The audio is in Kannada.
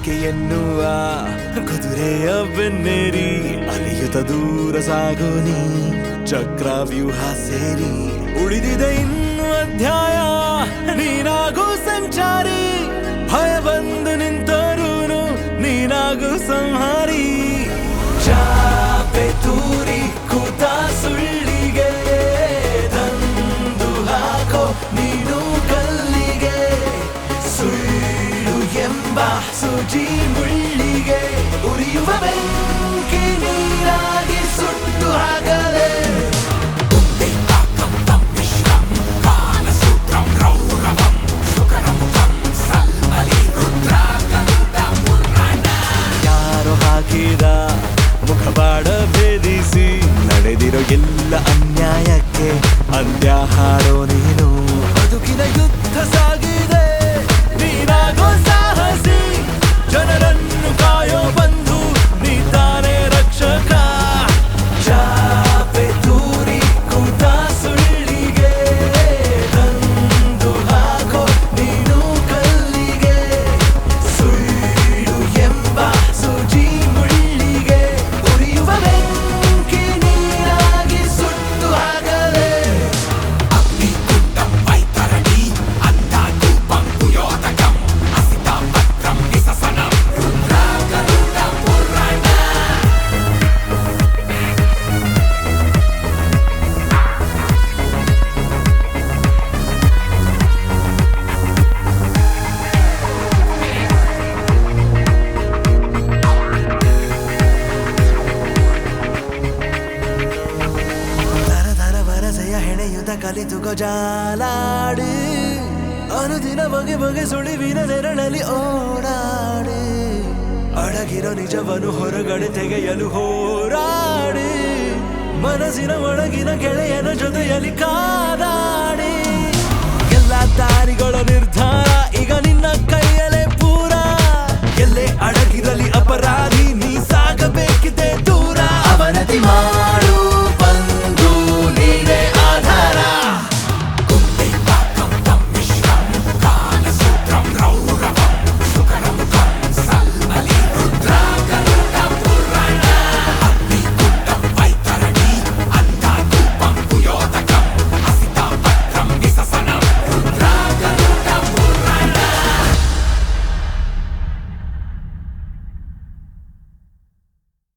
ಬಯಕೆ ಎನ್ನುವ ಕುದುರೆಯ ಬೆನ್ನೇರಿ ಅಲಿಯುತ್ತ ದೂರ ಸಾಗೋನಿ ಚಕ್ರವ್ಯೂಹ ಸೇರಿ ಉಳಿದಿದೆ ಇನ್ನು ಅಧ್ಯಾಯ ನೀನಾಗೂ ಸಂಚಾರಿ ಭಯ ಬಂದು ನಿಂತರೂನು ನೀನಾಗೂ ಸಂಹಾರಿ ಚಾಪೆ ತೂರಿ ಕೂತ ಸುಳ್ಳಿಗೆ ತಂದು ಹಾಕೋ ನೀನು ಕಲ್ಲಿಗೆ ಸುಳ್ಳು ಎಂಬ ಸೂಜಿ ಮುಳ್ಳಿಗೆ ಉರಿಯುವ ಬೆಂಕಿ ನೀರಾಗಿ ಸುಟ್ಟು ಹಾಕಲೇ ಯಾರೋ ಹಾಕಿದ ಮುಖವಾಡ ಭೇದಿಸಿ ನಡೆದಿರೋ ಎಲ್ಲ ಅನ್ಯಾಯಕ್ಕೆ ಅಂತ್ಯ ಹಾಡೋ ನೀನು ಬದುಕಿನ ಯುದ್ಧ ಸಾಗಿದೆ ನೀನಾಗೋ ಸಾಹಸಿ ಜನರನ್ನು ಕಾಯೋ ಬಂಧು ನೀ ತಾನೇ ರಕ್ಷಕ ಚಾಪೆ ತೂರಿ ಕೂತ ಸುಳ್ಳಿಗೆ ತಂದು ಹಾಕೋ ನೀನು ಕಲ್ಲಿಗೆ ಸುಳ್ಳು ಎಂಬ ಸೂಜಿ ಮುಳ್ಳಿಗೆ ಉರಿಯುವ ಬೆಂಕಿ ನೀರಾಗಿ ಸುಟ್ಟು ಹಾಕಲೇ ವರಸೆಯ ಹೆಣೆಯುತ ಕಲಿತುಕೋ ಜಾಲಾಡಿ ಅನುದಿನ ಬಗೆ ಬಗೆ ಸುಳಿವಿನ ನೆರಳಲ್ಲಿ ಓಡಾಡಿ ಅಡಗಿರೋ ನಿಜವನ್ನು ಹೊರಗಡೆ ತೆಗೆಯಲು ಹೋರಾಡಿ ಮನಸ್ಸಿನ ಒಳಗಿನ ಗೆಳೆಯನ ಜೊತೆಯಲ್ಲಿ ಕಾದಾಡಿ